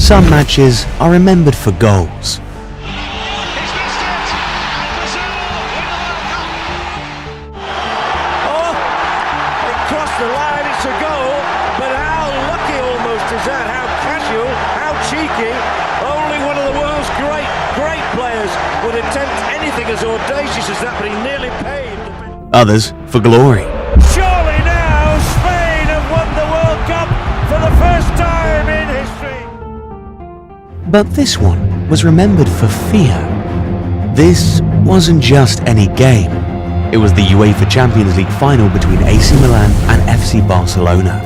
Some matches are remembered for goals. The line, it's a goal, but how lucky almost is that? How casual, how cheeky. Only one of the world's great players would attempt anything as audacious as that, but he nearly paid. Others for glory. Surely now Spain have won the World Cup for the first time in history. But this one was remembered for fear. This wasn't just any game. It was the UEFA Champions League final between AC Milan and FC Barcelona.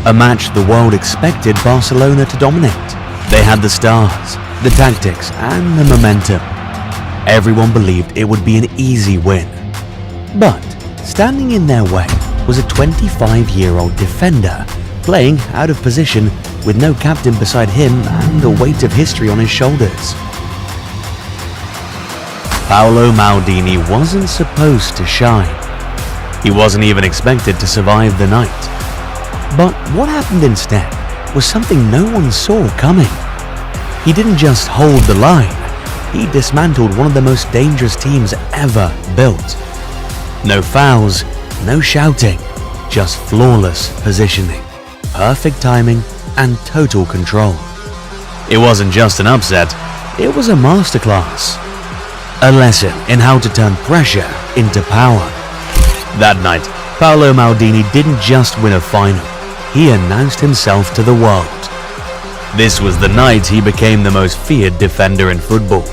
A match the world expected Barcelona to dominate. They had the stars, the tactics, and the momentum. Everyone believed it would be an easy win. But standing in their way was a 25-year-old defender, playing out of position with no captain beside him and the weight of history on his shoulders. Paolo Maldini wasn't supposed to shine. He wasn't even expected to survive the night. But what happened instead was something no one saw coming. He didn't just hold the line, he dismantled one of the most dangerous teams ever built. No fouls, no shouting, just flawless positioning, perfect timing, and total control. It wasn't just an upset, it was a masterclass. A lesson in how to turn pressure into power. That night, Paolo Maldini didn't just win a final, he announced himself to the world. This was the night he became the most feared defender in football.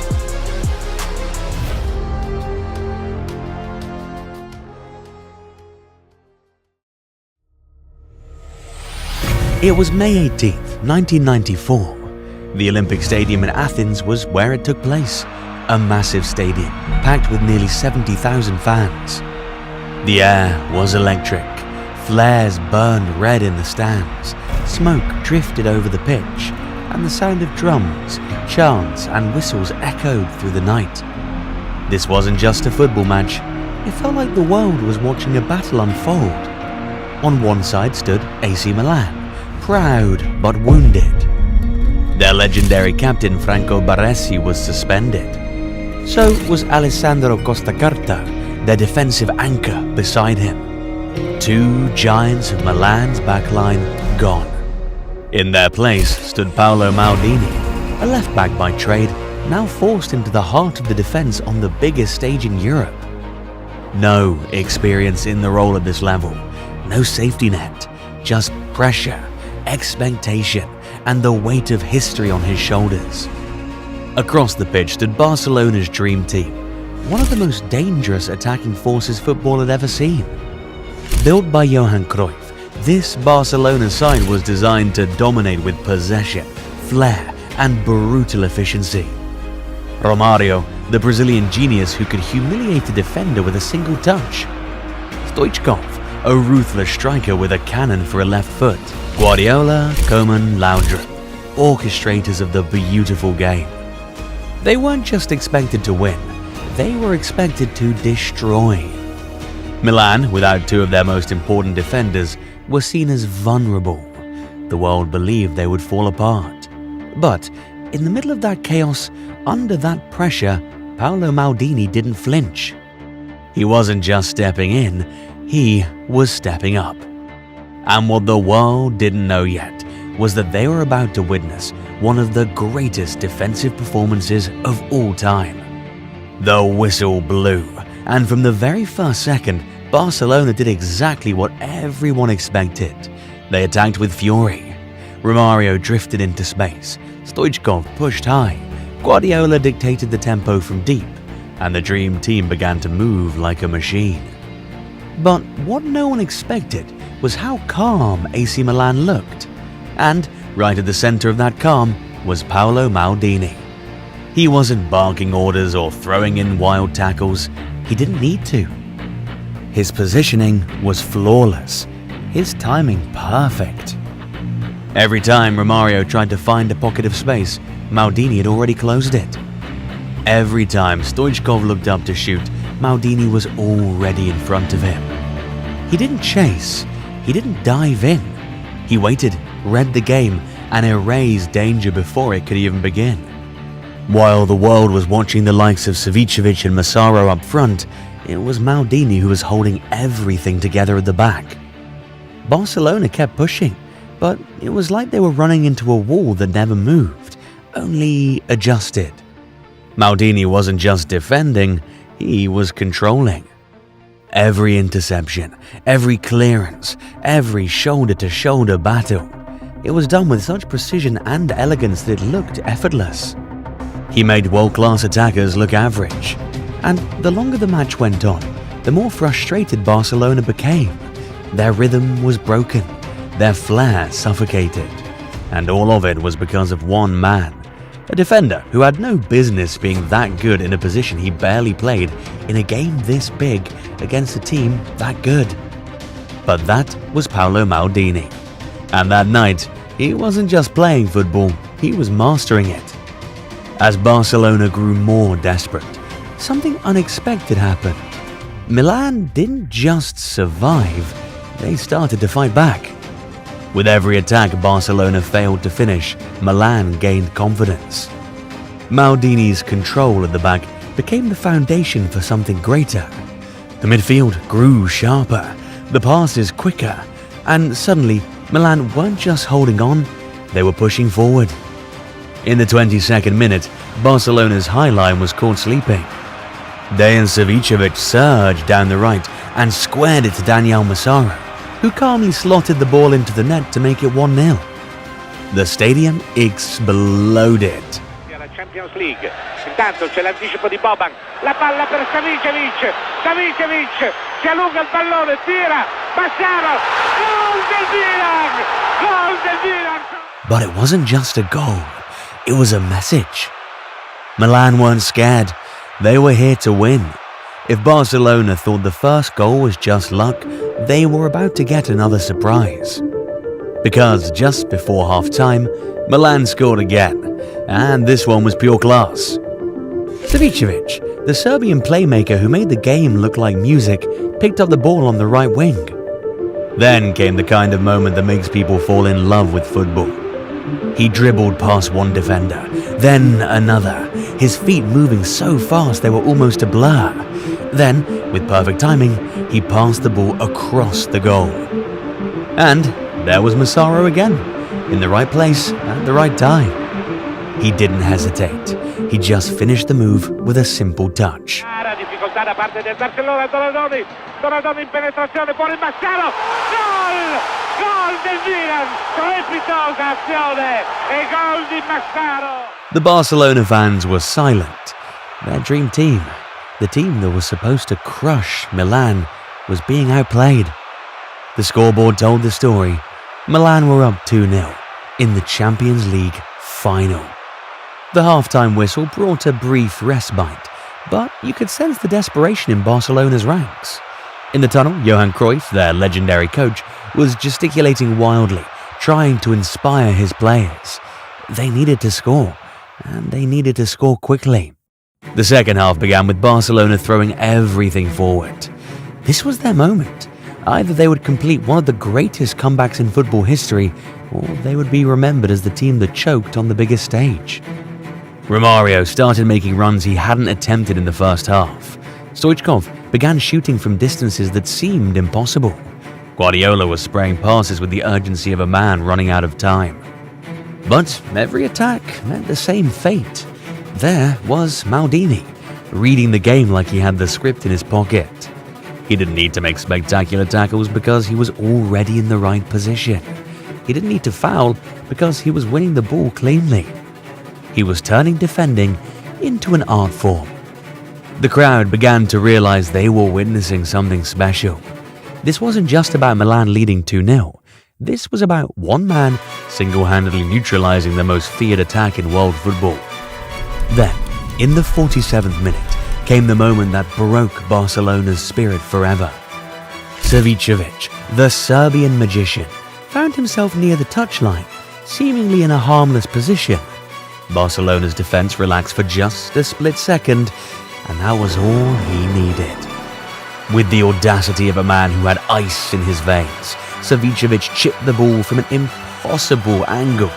It was May 18th, 1994. The Olympic Stadium in Athens was where it took place. A massive stadium, packed with nearly 70,000 fans. The air was electric. Flares burned red in the stands. Smoke drifted over the pitch, and the sound of drums, chants, and whistles echoed through the night. This wasn't just a football match. It felt like the world was watching a battle unfold. On one side stood AC Milan, proud but wounded. Their legendary captain Franco Baresi was suspended. So was Alessandro Costacarta, their defensive anchor beside him. Two giants of Milan's backline gone. In their place stood Paolo Maldini, a left-back by trade, now forced into the heart of the defense on the biggest stage in Europe. No experience in the role at this level, no safety net, just pressure, expectation, and the weight of history on his shoulders. Across the pitch stood Barcelona's dream team, one of the most dangerous attacking forces football had ever seen. Built by Johan Cruyff, this Barcelona side was designed to dominate with possession, flair, and brutal efficiency. Romario, the Brazilian genius who could humiliate a defender with a single touch. Stoichkov, a ruthless striker with a cannon for a left foot. Guardiola, Koeman, Laudrup, orchestrators of the beautiful game. They weren't just expected to win, they were expected to destroy. Milan, without two of their most important defenders, were seen as vulnerable. The world believed they would fall apart. But in the middle of that chaos, under that pressure, Paolo Maldini didn't flinch. He wasn't just stepping in, he was stepping up. And what the world didn't know yet was that they were about to witness one of the greatest defensive performances of all time. The whistle blew, and from the very first second, Barcelona did exactly what everyone expected. They attacked with fury. Romario drifted into space, Stoichkov pushed high, Guardiola dictated the tempo from deep, and the dream team began to move like a machine. But what no one expected was how calm AC Milan looked. And right at the center of that calm was Paolo Maldini. He wasn't barking orders or throwing in wild tackles. He didn't need to. His positioning was flawless, his timing perfect. Every time Romario tried to find a pocket of space, Maldini had already closed it. Every time Stoichkov looked up to shoot, Maldini was already in front of him. He didn't chase, he didn't dive in. He waited, read the game, and erase danger before it could even begin. While the world was watching the likes of Savicevic and Massaro up front, it was Maldini who was holding everything together at the back. Barcelona kept pushing, but it was like they were running into a wall that never moved, only adjusted. Maldini wasn't just defending, he was controlling. Every interception, every clearance, every shoulder-to-shoulder battle, it was done with such precision and elegance that it looked effortless. He made world-class attackers look average, and the longer the match went on, the more frustrated Barcelona became. Their rhythm was broken, their flair suffocated, and all of it was because of one man, a defender who had no business being that good in a position he barely played in a game this big against a team that good. But that was Paolo Maldini, and that night he wasn't just playing football, he was mastering it. As Barcelona grew more desperate, something unexpected happened. Milan didn't just survive, they started to fight back. With every attack Barcelona failed to finish, Milan gained confidence. Maldini's control at the back became the foundation for something greater. The midfield grew sharper, the passes quicker, and suddenly Milan weren't just holding on, they were pushing forward. In the 22nd minute, Barcelona's high line was caught sleeping. Dejan Savicevic surged down the right and squared it to Daniel Massaro, who calmly slotted the ball into the net to make it 1-0. The stadium exploded. La Champions League. Intanto c'è l'anticipo di Boban, la palla per Savicevic, Savicevic si allunga il pallone, tira, Massaro, gol del Milan, gol del Milan. But it wasn't just a goal, it was a message. Milan weren't scared, they were here to win. If Barcelona thought the first goal was just luck, they were about to get another surprise. Because just before half-time, Milan scored again, and this one was pure class. Savicevic, the Serbian playmaker who made the game look like music, picked up the ball on the right wing. Then came the kind of moment that makes people fall in love with football. He dribbled past one defender, then another, his feet moving so fast they were almost a blur. Then, with perfect timing, he passed the ball across the goal. And there was Massaro again, in the right place at the right time. He didn't hesitate, he just finished the move with a simple touch. Difficoltà da parte del Barcellona, Donadoni in penetrazione, fuori Massaro, gol! Gol del Milan, strepitosa azione e gol di Massaro! The Barcelona fans were silent. Their dream team, the team that was supposed to crush Milan, was being outplayed. The scoreboard told the story. Milan were up 2-0 in the Champions League final. The halftime whistle brought a brief respite, but you could sense the desperation in Barcelona's ranks. In the tunnel, Johan Cruyff, their legendary coach, was gesticulating wildly, trying to inspire his players. They needed to score, and they needed to score quickly. The second half began with Barcelona throwing everything forward. This was their moment. Either they would complete one of the greatest comebacks in football history, or they would be remembered as the team that choked on the biggest stage. Romario started making runs he hadn't attempted in the first half. Stoichkov began shooting from distances that seemed impossible. Guardiola was spraying passes with the urgency of a man running out of time. But every attack meant the same fate. There was Maldini, reading the game like he had the script in his pocket. He didn't need to make spectacular tackles because he was already in the right position. He didn't need to foul because he was winning the ball cleanly. He was turning defending into an art form. The crowd began to realize they were witnessing something special. This wasn't just about Milan leading 2-0. This was about one man single-handedly neutralizing the most feared attack in world football. Then, in the 47th minute, came the moment that broke Barcelona's spirit forever. Savicevic, the Serbian magician, found himself near the touchline, seemingly in a harmless position. Barcelona's defense relaxed for just a split second, and that was all he needed. With the audacity of a man who had ice in his veins, Savicevic chipped the ball from an impossible angle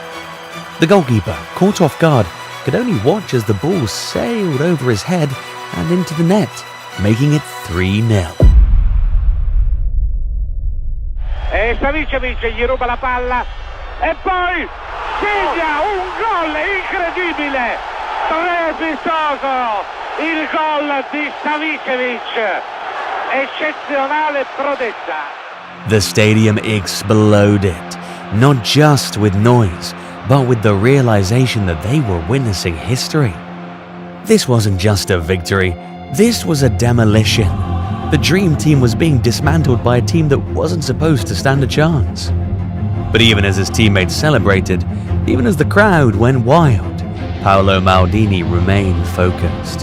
The goalkeeper, caught off guard, could only watch as the ball sailed over his head and into the net, making it 3-0. E Savicevic gli ruba la palla e poi segna un gol incredibile, strepitoso, il gol di Savicevic, eccezionale prodezza. The stadium exploded, not just with noise, but with the realization that they were witnessing history. This wasn't just a victory, this was a demolition. The dream team was being dismantled by a team that wasn't supposed to stand a chance. But even as his teammates celebrated, even as the crowd went wild, Paolo Maldini remained focused.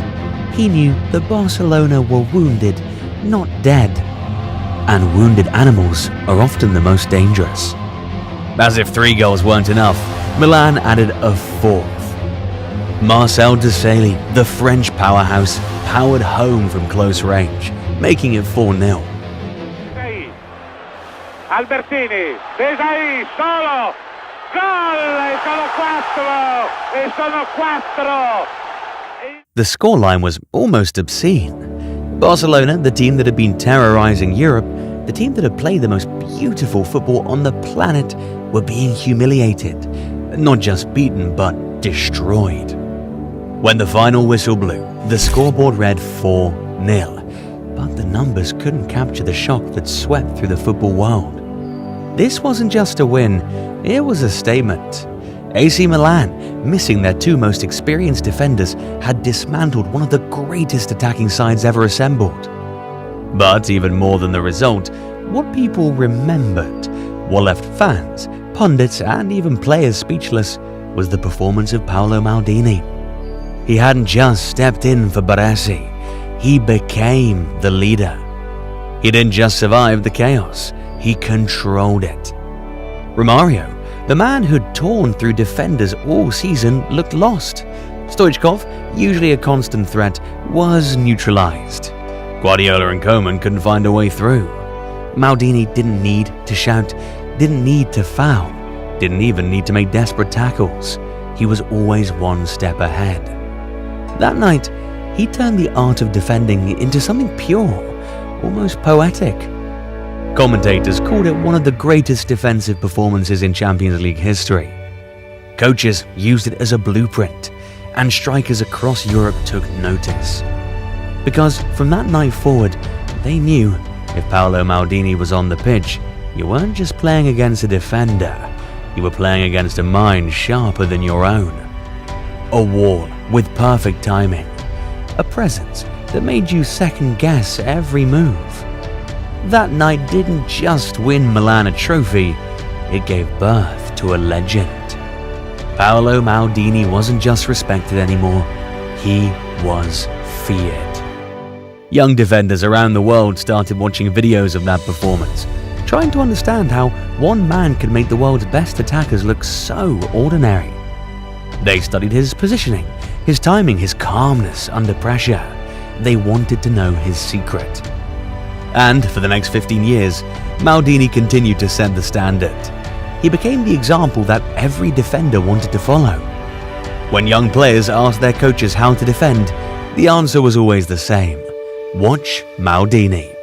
He knew that Barcelona were wounded, not dead. And wounded animals are often the most dangerous. As if 3 goals weren't enough, Milan added a 4th. Marcel Desailly, the French powerhouse, powered home from close range, making it 4-0. Albertini, Desailly, solo, gol, e sono 4. The scoreline was almost obscene. Barcelona, the team that had been terrorizing Europe, the team that had played the most beautiful football on the planet, were being humiliated. Not just beaten, but destroyed. When the final whistle blew, the scoreboard read 4-0. But the numbers couldn't capture the shock that swept through the football world. This wasn't just a win, it was a statement. AC Milan, missing their 2 most experienced defenders, had dismantled one of the greatest attacking sides ever assembled. But even more than the result, what people remembered, what left fans, pundits and even players speechless, was the performance of Paolo Maldini. He hadn't just stepped in for Baresi, he became the leader. He didn't just survive the chaos, he controlled it. Romario, the man who'd torn through defenders all season, looked lost. Stoichkov, usually a constant threat, was neutralized. Guardiola and Koeman couldn't find a way through. Maldini didn't need to shout, didn't need to foul, didn't even need to make desperate tackles. He was always 1 step ahead. That night, he turned the art of defending into something pure, almost poetic. Commentators called it one of the greatest defensive performances in Champions League history. Coaches used it as a blueprint, and strikers across Europe took notice. Because from that night forward, they knew if Paolo Maldini was on the pitch, you weren't just playing against a defender, you were playing against a mind sharper than your own. A wall with perfect timing, a presence that made you second guess every move. That night didn't just win Milan a trophy, it gave birth to a legend. Paolo Maldini wasn't just respected anymore, he was feared. Young defenders around the world started watching videos of that performance, trying to understand how one man could make the world's best attackers look so ordinary. They studied his positioning, his timing, his calmness under pressure. They wanted to know his secret. And for the next 15 years, Maldini continued to set the standard. He became the example that every defender wanted to follow. When young players asked their coaches how to defend, the answer was always the same: watch Maldini.